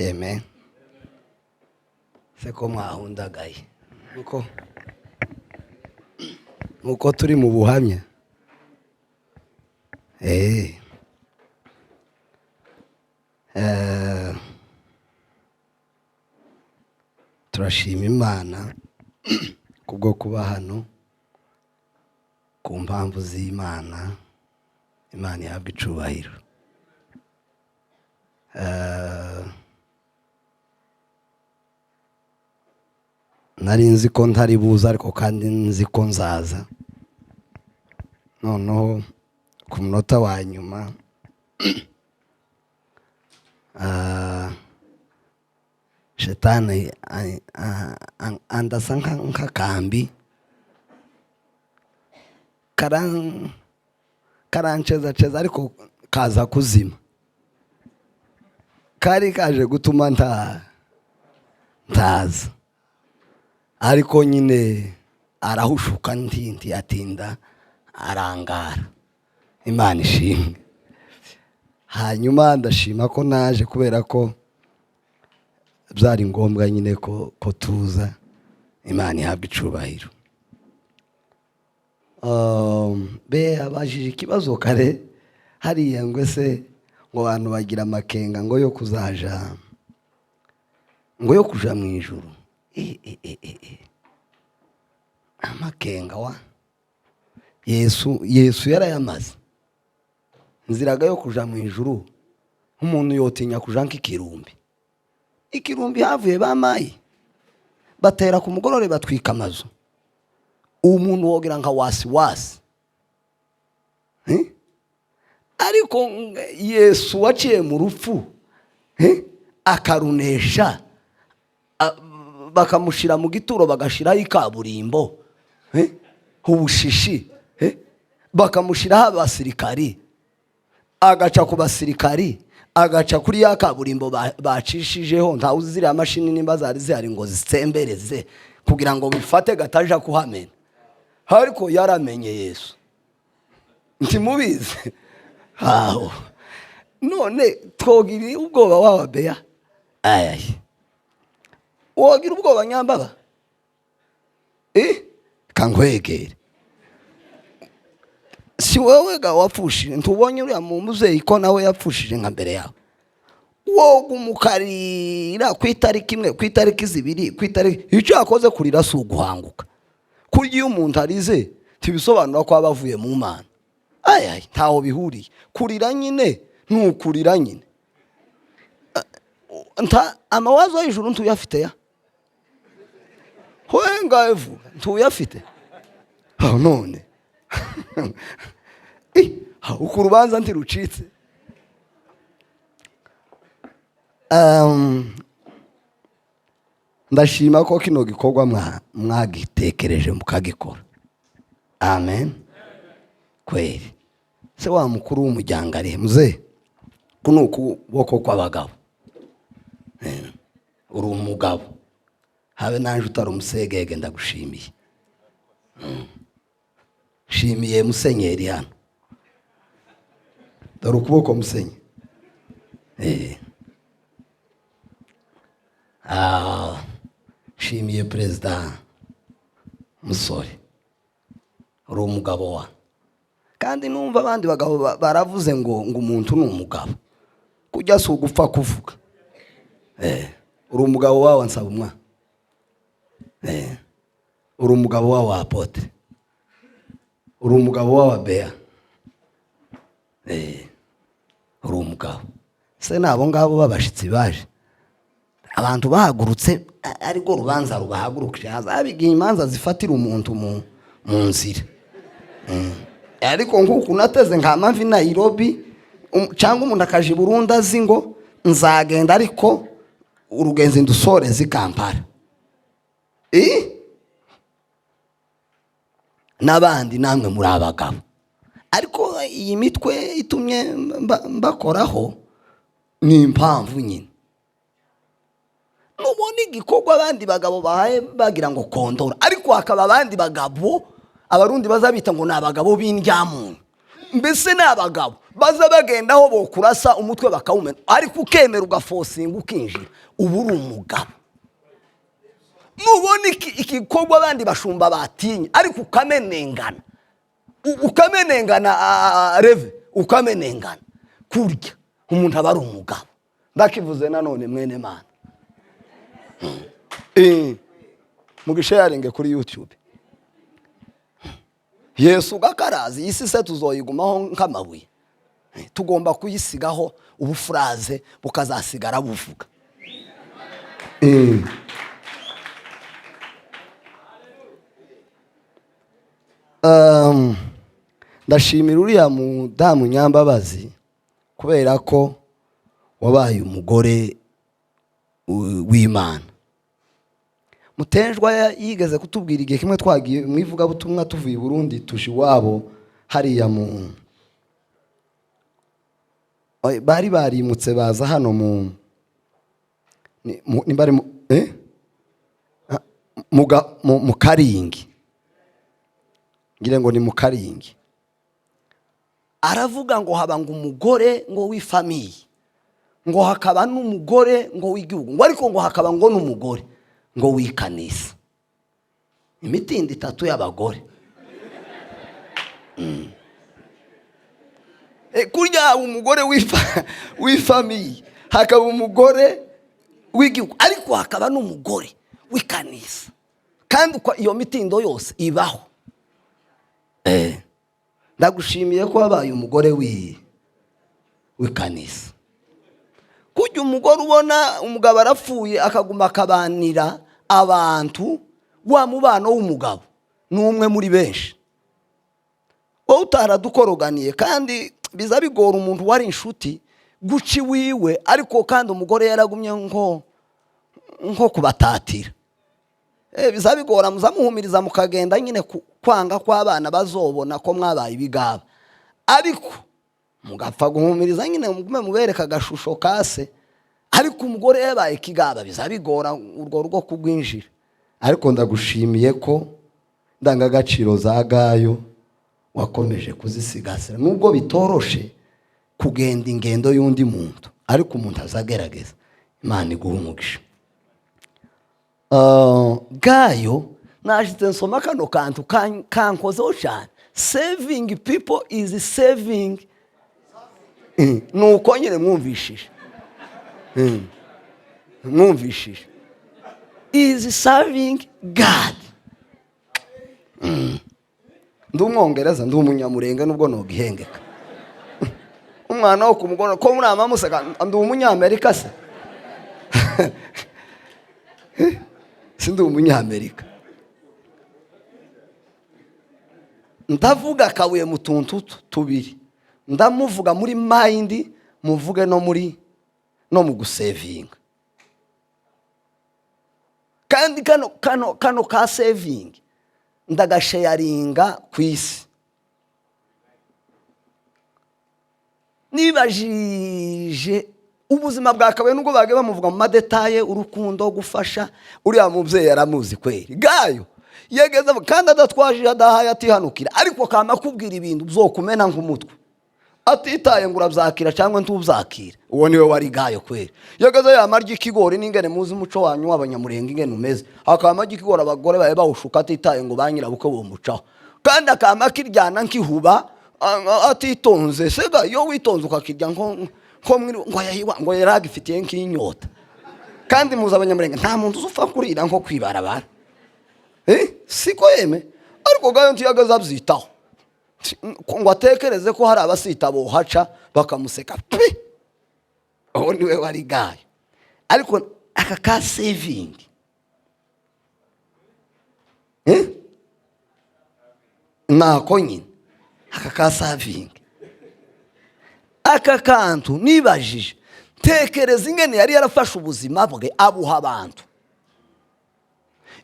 Amen. Se ko mwahundagaye nuko turi mu buhamya. Turashima Imana kubwo kuba hano ku mpamvu z'Imana. Imana yahabwa icubahiro. Nari nzi ko ntari buza ariko kandi nzi ko nzaza. Noneho ku munota wa nyuma shetani andasa nk'akambi karancheza ariko kaza kuzima. Kari kaje gutuma ntaza ariko nyine arahushuka ntinti atinda arangara. Imana ishimwe. Hanyuma ndashima ko naje kubera ko byari ngombwa nyine ko tuza. Imana ihabwa icubahiro. Abajije ikibazo kare hariya ngo ese ngo abantu bagira amakenga ngo yo kuzaja ngo yo kuja mu ijuru. Amakenga wa Yesu yarayamaze. Nziraga yo kuja mu ijuru umuntu yotinya kuja nk'ikirumbi. Ikirumbi havuye bamaye batera ku mugorore batwika amazu. Umuntu wogira nka wasi ariko Yesu waciye mu rupfu akarunesha, bakamushira mu gituro bagashiraho ikaburimbo ubushishi, bakamushiraho abasirikari agaca ku basirikari agaca kuri ya kaburimbo bacishijeho. Nta uzira amashini nimba zari zihari ngo zisembereze kugira ngo bifate gataja kuhamena. Ariko yaramenye Yesu. Ntimubizi aho none twogiri ubwoba wawa beya wogira ubwoba nyambaba kankwegere. Si wewe ga wapfushije ntubonye uriya mu muzeyi ko nawe yapfushije nka mbere yawe. Woga umukarira ku itariki imwe, ku itariki zibiri, ku itariki icyo yakoze kurira si uguhanguka. Kurya umuntu arize tibisobanura ko abavuye mu Mana. Ntaho bihuriye. Kurira nyine nukurira nyine. Amawazo y'ijuru ntuyafite ya Hoenga evu ntuyafite. None uko urubanza ntirucitse. Ndashima ko kino gikorwa mwagitekereje mukagikora. Amen. Kweli se wa mukuru w'umuryango ari muze kuno kuboko kw'abagabo. Uri umugabo habe nanje utari umusegege ndagushimiye. Shimiye musenyeri hano. Dore ukuboko musenye. Shimiye Perezida Musore. Uri umugabo wa. Kandi numva abandi bagabo baravuze ngo umuntu ni umugabo. Kujya si ugupfa kuvuga. Uri umugabo wawe nsaba umwa. Uri umugabo wawe Apotre. Uri umugabo wawe Bea. Uri umugabo. Se nabo ngabo babashitsi baje. Abantu bahagurutse ariko rubanza rubahagurukije hazabigiye imanza zifatira umuntu mu nzira. Ariko nkuko nateze nka mavi Nairobi cyangwa umuntu akaje Burundi azi ngo nzagenda ariko urugenzi ndusoreze Kampala. Nabandi namwe muri abagabo. Ariko iyi mitwe itumye mbakoraho ni impamvu nyine. Nubona igikorwa abandi bagabo bahaye bagira ngo kondora ariko hakaba abandi bagabo abarundi bazabita ngo nabagabo b'indyamuntu. Mbese nabagabo baza bagenda aho bokurasa umutwe bakawumena ariko ukemera ugafosinga ukinjira ubu uri umugabo nubona igikorwa abandi bashumba batinya ariko ukamenengana reve ukamenengana kurya umuntu aba ari umugabo ndakivuze nanone mwene mana mugisharinge kuri YouTube Yesu gakarazi isi se tuzoyigumaho nk'amabuye tugomba kuyisigaho ubufraze bukazasigara buvuga ndashimira uriya mudamu Nyambabazi kubera ko wabaye umugore w'Imana. Mutenjwa yigeze kutubwira igihe kimwe twagiye mwivuga butumwa tuvuye Burundi tushi wabo hariya mu bari barimutse baza hano nimbari mu Karingi ngire ngo ni mu Karingi aravuga ngo haba ngo umugore ngo w'ifamiye ngo hakaba n'umugore ngo w'igihugu ngo ariko ngo hakaba ngo n'umugore ngo wikanisa imitindi itatu y'abagore kurya umugore w'ifamiye hakaba umugore w'igihugu ariko hakaba n'umugore w'ikanisa kandi iyo mitindo yose ibaho ndagushimiye ko wabaye umugore w'ikanisa kujya umugore ubona umugabo arapfuye akaguma akabanira abantu wa mubano w'umugabo n'umwe muri benshi wowe utaradukoroganiye kandi biza bigora umuntu wari inshuti guci wiwe ariko kandi umugore yaragumye nko kubatatira biza bigora muzamuhumiriza mukagenda nyine kwanga kw'abana bazobona ko mwabaye ibigaba ariko mugapfa guhumiriza nyine mugume mubereka agashusho kase ariko umugore yabaye kigaba biza bigora urwo rugo kugwinjira ariko ndagushimiye ko ndangagaciro za Gayo wakomeje kuzisigasira nubwo bitoroshe kugenda ingendo y'undi muntu ariko umuntu azagerageza Imana iguha umugisha. Gayo nashitse nsoma kano kantu kankozeho cyane saving people is saving nuko nyine mwumvishije is serving God. Ndi umwongereza ndi umunyamurenge nubwo no gihengeka umwana wo kumugona ko muri amamuseka ndi umunyamerika se sindi umunyamerika ndavuga kabuye mu tuntu tubiri ndamuvuga muri mind muvuge no mu gusavinga kandi kano ka saving ndagasharinga kwisi nibajije ubuzima bwakabaye nubwo bage bamuvuga mu madetaye urukundo gufasha uriya mubyeyi yaramuzi kweri Gayo yegeze kandi adatwaje adahaye atihanukira ariko kama kubwira ibintu uzokumena nk'umutwe atitaye ngo urabyakira cyangwa ntubzakira uwo niwe wari Gayo kweri yegeze yamarya ikigori n'ingene muzi umuco wanyu w'abanyamurenge ingene umeze akamarya ikigori abagore baye bawushuka atitaye ngo banyira buko bomucaho kandi akama kiryana nkihuba atitonze sega yo witonze ukakirya ngo yaragifitiye nk'inyota kandi muzi abanyamurenge nta muntu uzufa kurira nko kwibarabara siko yeme ariko Gayo ntiyagaza abyitaho ngo atekereze ko hari abasita bohaca bakamuseka aho niwe wari Gayo ariko aka ka saving nako nyine aka ka saving aka kantu nibajije tekereza ingene yari yarafashe ubuzima bwe abuha abantu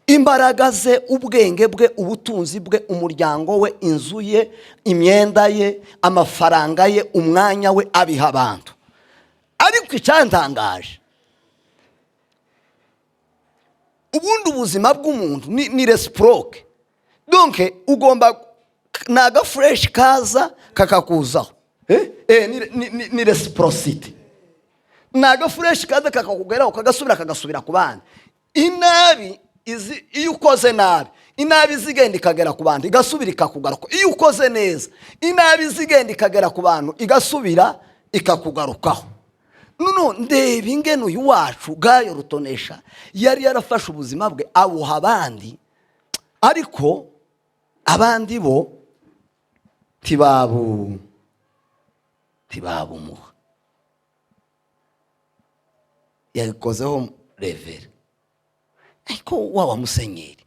imbaraga ze ubwenge bwe ubutunzi bwe umuryango we inzu ye imyenda ye amafaranga ye umwanya we abiha abantu ariko icyantangaje ubundi ubuzima bw'umuntu ni reciproque donc ugomba naga fresh kaza kakakuzaho ni reciprocity. Naga fresh kaza kakakugeraho kagasubira ku bandi. Inabi iyo ukoze nabi, inabi zigenda ikagera ku bandi igasubira ikakugaruka. Iyo ukoze neza, inabi zigenda ikagera ku bantu igasubira ikakugarukaho. Nuno ndeba ingene uyu wacu Gayo Rutonesha yari yarafashe ubuzima bwe abuha abandi, ariko abandi bo tibabumuha. Yabikozeho revera, ariko wawa musenyeri,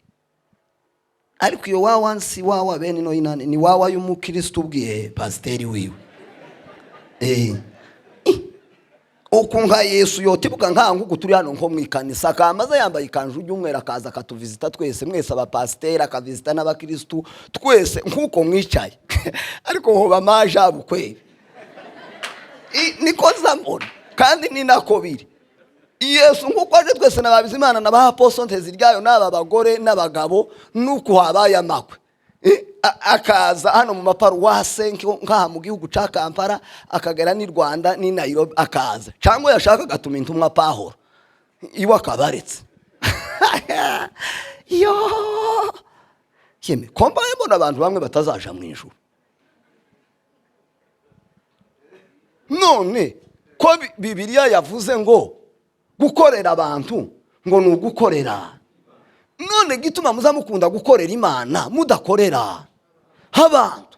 ariko iyo wawa nsi wawa bene no inane ni wawa y'umukristo ubwiye pasiteri wiwe. Ukunga Yesu yotibuka nkangu turi hano nko mwikanisa kamaze yambaye ikanju y'umwera kaza katuvizita twese mwese abapasiteri akavizita n'abakristo twese nkuko mwicaye. Ariko hoba maja bukwe niko zambona kandi ni nako biri. Yesu nkuko aje twese n'ababizimana n'abaapostles ryayo n'aba bagore n'abagabo nuko habaye amakwe. Akaza hano mu maparuwase nkaha mu gihugu ca Kampala akagera ni Rwanda ni Nairobi akaza cyangwa yashaka gatuma intumwa Pahoro iwe akabaretse. Yo yeme komba yebona abantu bamwe batazaja mu ijuru. None ko Bibiliya yavuze ngo gukorera abantu ngo nugukorera. None gituma muzamukunda gukorera Imana mudakorera abantu.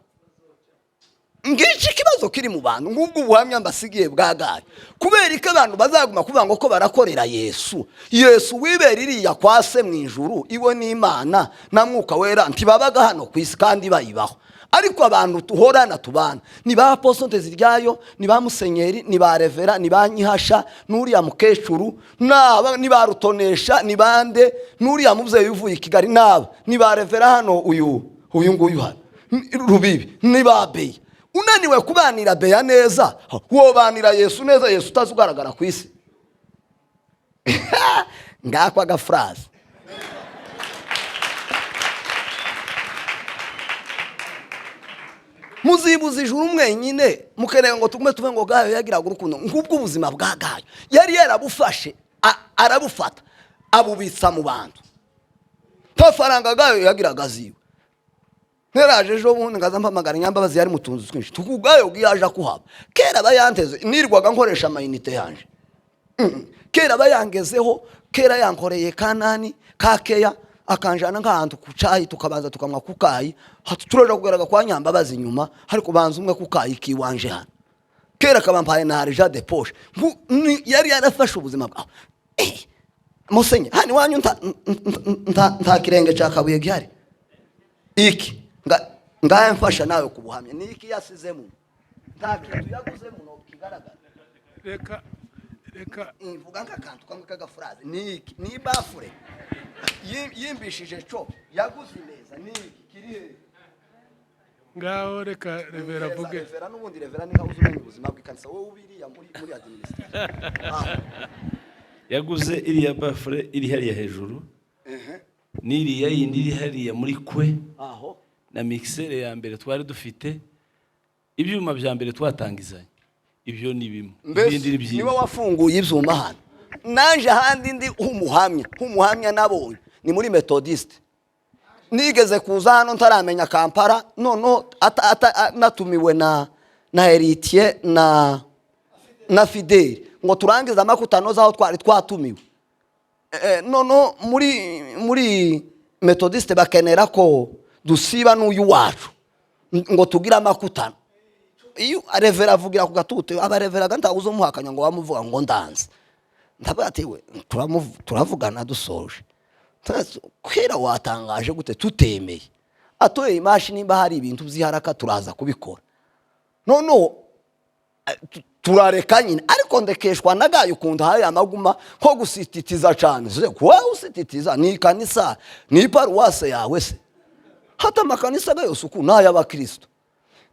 Ngici kibazo kiri mu bantu ngubwo ubuhamya mbasigiye bwagaye. Kubera ko abantu bazaguma kuvuga ngo ko barakorera Yesu. Yesu wiberiri yakwase mu ijuru iwe ni Imana na Mwuka Wera ntibabaga hano kwisi kandi bayibaho. Ariko abantu tuhorana tubana ni ba apostles ryayo, ni ba musenyeri, ni ba revera, ni ba nyihasha, nuri ya mukecuru, naba ni ba Rutonesha, ni bande, nuri ya muvyeyi uvuye Kigali naba, ni ba revera hano uyu nguyu hano. Rubibi ni ba Beya. Unaniwe kubanira Beya neza, wo banira Yesu neza, Yesu utazugaragara ku isi. Ngakwa ga phrase. Muzibuza ijuru mwenyine mukeneye ngo tugume tuve ngo Gayo yagiraga urukundo. Ngubwo ubuzima bwa Gayo yari yarabufashe arabufata abubitsa mu bantu. Tafaranga Gayo yagiraga ziwe. Neraje ejo bundi ngaza mpamagara Nyambabazi yari mutunzi twinshi tukugayo giyaje kuhaba. Kera bayanteze nirwaga nkoresha amayinite yanje. Kera bayangezeho, kera yankoreye Kanani kakeya akanjana nk'ahantu kucayi tukabanza tukamwa kukayi turaje kugeraga kwa Nyambabazi nyuma hari kubanza umwe kukayi kiwanje hano. Kera kabampaye na Harija de Poche yari yarafashe ubuzima bwawe. Musenye hani wanyu nta kirenge ca Kabuye gihari iki ngaye mfasha nawe kubuhamya ni iki yasizemo nta kintu yaguzemo no kigaragara. Reka mvuga nk'akantu kamwe kagafraze ni iki ni bafure yimbishije cyo yaguze neza ni iki kiri he ngaho. Reka revera vuge revera n'ubundi revera ni nkabuze ubuzima bw'ikanisa wowe ubiriya muri administration. Yaguze iriya bafure iri hariya hejuru n'iriya yindi iri hariya muri kwe aho na mixere ya mbere twari dufite ibyuma bya mbere twatangizanye. Ibyo ni bimwe ibindi byinshi niwe wafunguye ibyuma hano. Nanje handi ndi umuhamya nabonye ni muri Methodist. Nigeze kuza hano ntaramenya Kampala nono natumiwe na Heritier na Fidel ngo turangiza amakutano zaho twari twatumiwe. Nono muri Methodist bakenera ko dusiba n'uyu wacu ngo tugira amakutano. Iyo revera avugira ku gatute abarevera ganta uzomuhakanya ngo bamuvuga ngo ndanze ndabatiwe turavugana dusoje. Kwera watangaje gute tutemeye atoye imashini mba hari ibintu byiharaka turaza kubikora. No turareka nyine ariko ndekeshwa nagayo ukunda hari amaguma ko gusititiza cyane. Kwa usititiza ni kanisa ni paruwase yawe se hata makanisa gayo suku na y'abakristo.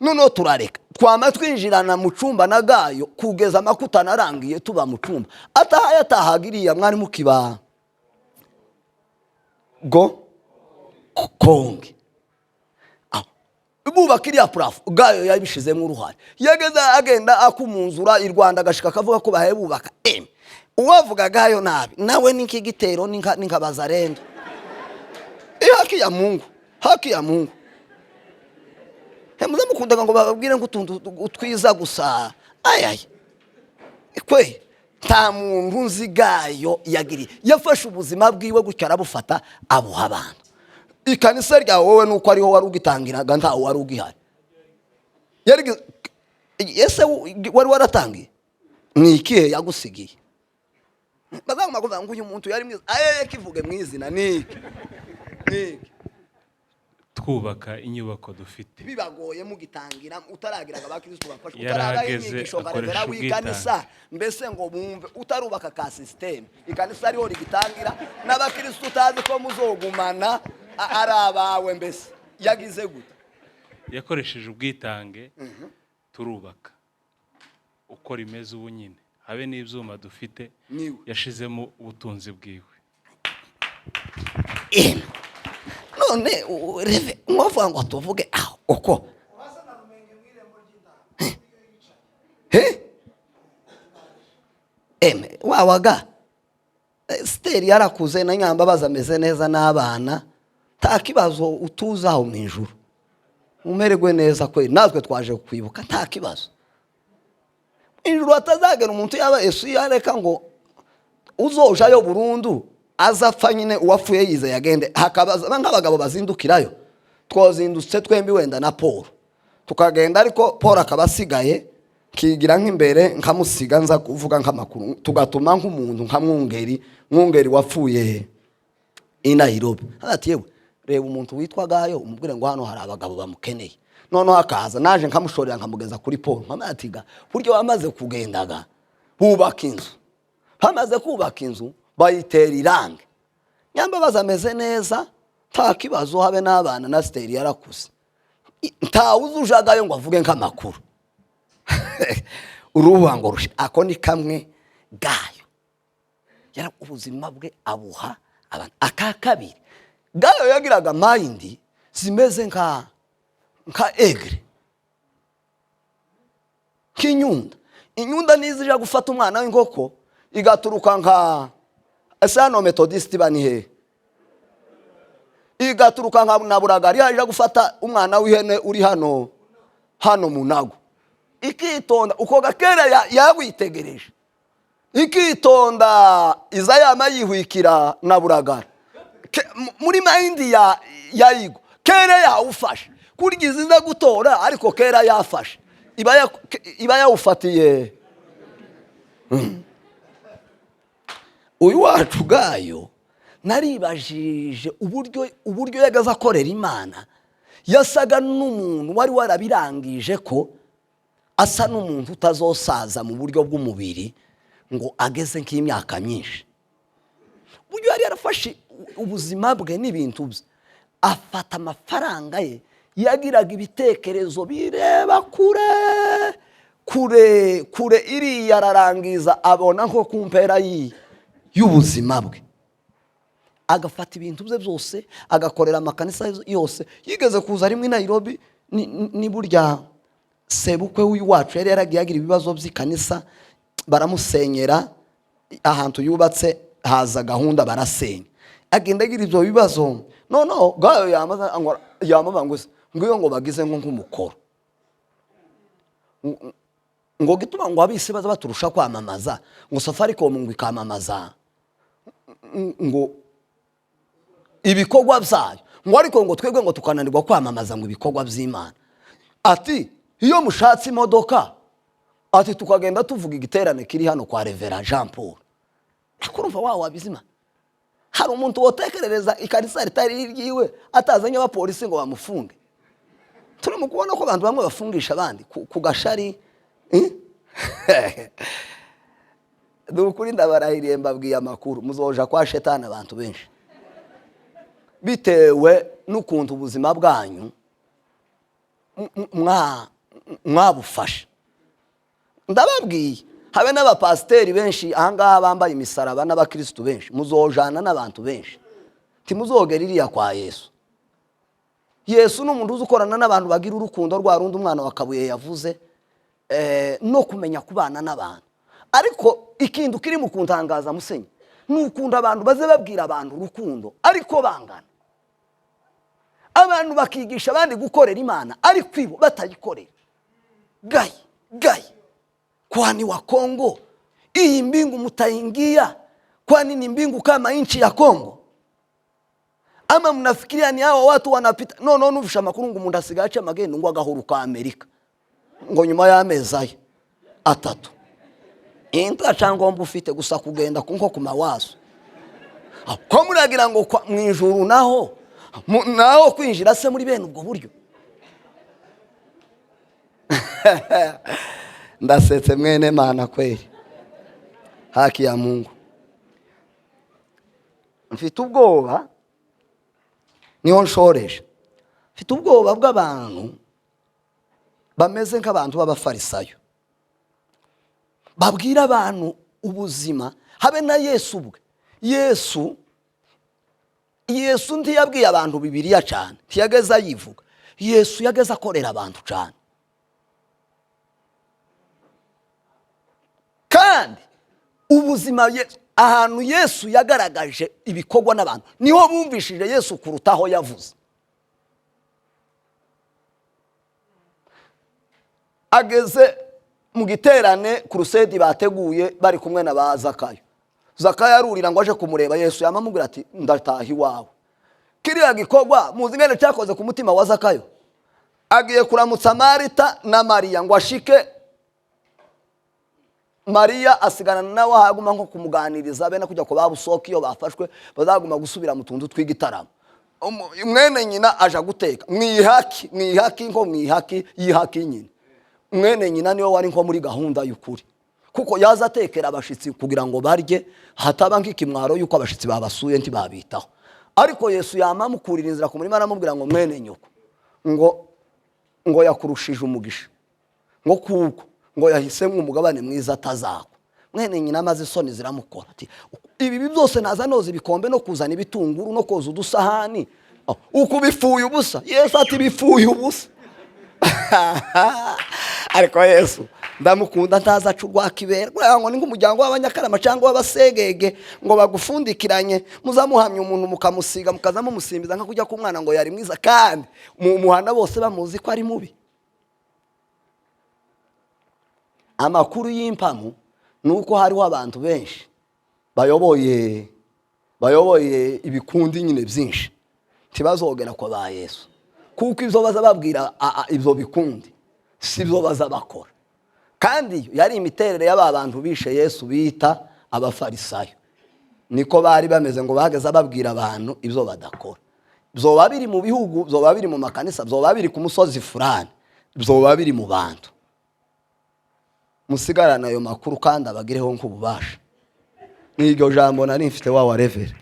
Nono turareka twama twinjirana mu cumba nagayo kugeza amakutana arangiye tuba mu cumba atahaye atahagiriya mwari mukiba go konge. bubaka iriya purafo gayo yabishizemo uruhare yageze agenda akumunzura i Rwanda agashika akavuga ko bahaye bubaka uwavuga gayo nabi nawe n'iki gitero n'ingabazarendo haki ya Mungu muze mukundaga ngo bababwire ngo utwiza gusa ayaye kwe nta muntu nzi gayo yagiriye yafashe ubuzima bwiwe gutya arabufata abuha abantu ikanisa rya wowe nuko ariho wari ugitangiraga ntawe wari ugihari ese wari waratangiye ni ikihe yagusigiye bazaguma kuvuga ngo uyu muntu yari mwiza kivuge mwizina niki twubaka inyubako dufite bibagoye mugitangira utaragiraga abakristo bafashwe yarageze akoresha w'ikanisa mbese ngo bumve utarubaka ka system ikanisa ariho rigitangira n'abakristo utazi ko muzogumana arabawe mbese yagize gute yakoresheje ubwitange turubaka uko rimeze ubu nyine habe n'ibyuma dufite yashizemo ubutunzi bwiwe none reve mwavuga ngo tuvuge aho uko wawaga steri yarakuze na Nyambabazi ameze neza n'abana nta kibazo utuzaho mu ijuru umererwe neza kwe natwe twaje kwibuka nta kibazo ijuru atazagera umuntu yaba Yesu yareka ngo uzojayo burundu azapfa nyine uwapfuye yize yagende hakabaza nk'abagabo bazindukirayo twozindutse twembi wenda na Paul tukagenda ariko Paul akabasigaye kigira nk'imbere nkamusiga nza kuvuga nk'amakuru tugatuma nk'umuntu mwungeri wapfuye i Nairobi ati yewe reba umuntu witwa Gayo umubwire ngo hano hari abagabo bamukeneye none akaza naje nkamushorera nkamugeza kuri Paul nkamatiga buryo wamaze kugendaga bubaka inzu hamaze kubaka inzu bayitera irange Nyambabazi ameze neza nta kibazo habe n'abana na steri yarakuze nta uzujagayo ngo avuge nk'amakuru urubango rushe ako ni kamwe Gayo yara ubuzima bwe abuha abantu akakabiri Gayo yagiraga mind zimeze nka egre inyunda nizija gufata umwana w'inkoko igaturuka nka Asano Methodist banihe igaturuka nka Naburagari yaje gufata umwana w'ihene uri hano munago ikitonda uko gakera yawitegereje ikitonda izayama yihwikira Naburagari muri mind ya Igo kera yawufashe kurigize iza gutora ariko kera yafashe iba yawufatiye uyu wacu Gayo naribajije uburyo yagaza akorera Imana yasaga n'umuntu wari warabirangije ko asa n'umuntu utazosaza mu buryo bw'umubiri ngo ageze nk'imyaka myinshi buryo yari yarafashe ubuzima bwe n'ibintu bye afata amafaranga ye yagiraga ibitekerezo bireba kure iriya ararangiza abona nko kumpera y'ubuzima bwe agafata ibintu bye byose agakorera amakanisa yose yigeze kuza rimwe i Nairobi ni burya sebukwe w'uyu wacu yari yaragiye agira ibibazo by'ikanisa baramusenyera ahantu yubatse haza gahunda barasenya agenda agira ibyo bibazo no Gayo yamabanguza ngo bagize nk'umukoro ngo gituma ngo abisi baza baturusha kwamamaza ngo Safaricom ngo ikamamaza ngo ibikorwa byayo ngo ariko ngo twebwe ngo tukananirwa kwamamaza ngo ibikorwa by'Imana ati iyo mushatse imodoka ati tukagenda tuvuga igiterane kiri hano kwa Reverend Jean Paul akurumva wabizima hari umuntu wotekerereza ikanisa ritari ryiwe atazanye abapolisi ngo bamufunge turimo kubona ko abantu bamwe bafungisha abandi ku gashari dukuri ndabarahiriye mbabwiye amakuru muzoja kwa shetani abantu benshi bitewe n'ukuntu ubuzima bwanyu mwabufasha ndababwiye habe n'abapasiteri benshi ahangaha bambaye imisaraba n'abakristo benshi muzojana n'abantu benshi timuzogera iriya kwa Yesu Yesu n'umuntu uzi ukorana n'abantu bagira urukundo rwa rundi umwana wa Kabuye yavuze, no kumenya kubana n'abantu. Ariko ikintu kiri mu kuntangaza Musenyi, n'ukunda abantu baze babwira abantu urukundo ariko bangana. Abantu bakigisha abandi gukorera Imana ariko ibo batayikorera. Gai kwani wa Kongo iyi mbingu mutaingia, kwani ni mbingu kama nchi ya Kongo? Ama mnafikiria ni hao watu wanapita? No nuvusha makuru ngo umuntu asigaye amagendo ngo agahuruka Amerika ngo nyuma y'amezi 3 inta cyangwa mbufite gusa kugenda kunko ku mawazo ko muragira ngo mu ijuru naho kwinjira se muri bene ubwo buryo. Ndasetse mwene Mana kweli, haki ya Mungu. Mfite ubwoba, niho nshoreje. Mfite ubwoba bw'abantu bameze nk'abantu b'abafarisayo, babwira abantu ubuzima. Habe na Yesu ubwe. Yesu ntiyabwiye abantu Bibiliya cyane, ntiyageza yivuga. Yesu yageza akorera abantu cyane. Kandi ubuzima ahantu Yesu yagaragaje ibikorwa n'abantu niho bumvishije Yesu kurutaho yavuze. Ageze mu giterane kurusedi bateguye bari kumwe na ba Zakayo. Zakayo arurira ngo aje kumureba Yesu, yamamubwira ati ndataha iwawe. Kiriya gikorwa muzi ngene cyakoze ku mutima wa Zakayo. Agiye kuramutsa Marita na Mariya ngo ashike, Mariya asigana nawe haguma nko kumuganiriza bene kujya ko babusoka iyo bafashwe bazaguma gusubira mu tuntu twigitaramo. Mwene nyina aja guteka mwihaki nko yihaki nyina. Mwene nyina niwe wari nko muri gahunda y'ukuri, kuko yaza atekera abashitsi kugira ngo barye hataba nk'ikimwaro yuko abashitsi babasuye ntibabitaho. Ariko Yesu yamamukurira inzira ku murima aramubwira ngo mwene nyoko ngo yakurushije umugisha, ngo kuko ngo yahisemo umugabane mwiza atazako. Mwene nyina amaze isoni ziramukora ati ibi byose naza noza ibikombe no kuzana ibitunguru no koza udusahani uko bifuye ubusa. Yesu ati bifuye ubusa. Ariko Yesu ndamukunda ntaza acurwa kiberwa ngo ni nk'umuryango w'abanyakarama cyangwa w'abasegege ngo bagufundikiranye muzamuhamya umuntu mukamusiga mukazamo musimbiza nka kujya ku mwana ngo yari mwiza kandi mu muhanda bose bamuzi ko ari mubi. Amakuru y'impamu nuko hariho abantu benshi bayoboye ibikundi nyine byinshi ntibazogera kwa ba Yesu, kuko ibyo baza babwira ibyo bikundi si byo baza bakora. Kandi yari imiterere y'aba bantu bishe Yesu bita abafarisayo, niko bari bameze ngo bahagaze babwira abantu ibyo badakora. Byoba biri mu bihugu, byoba biri mu makanisa, byoba biri ku musozi fulani, byoba biri mu bantu. Musigarana ayo makuru kandi abagireho nk'ububasha. N'iryo jambo nari mfite wa revere.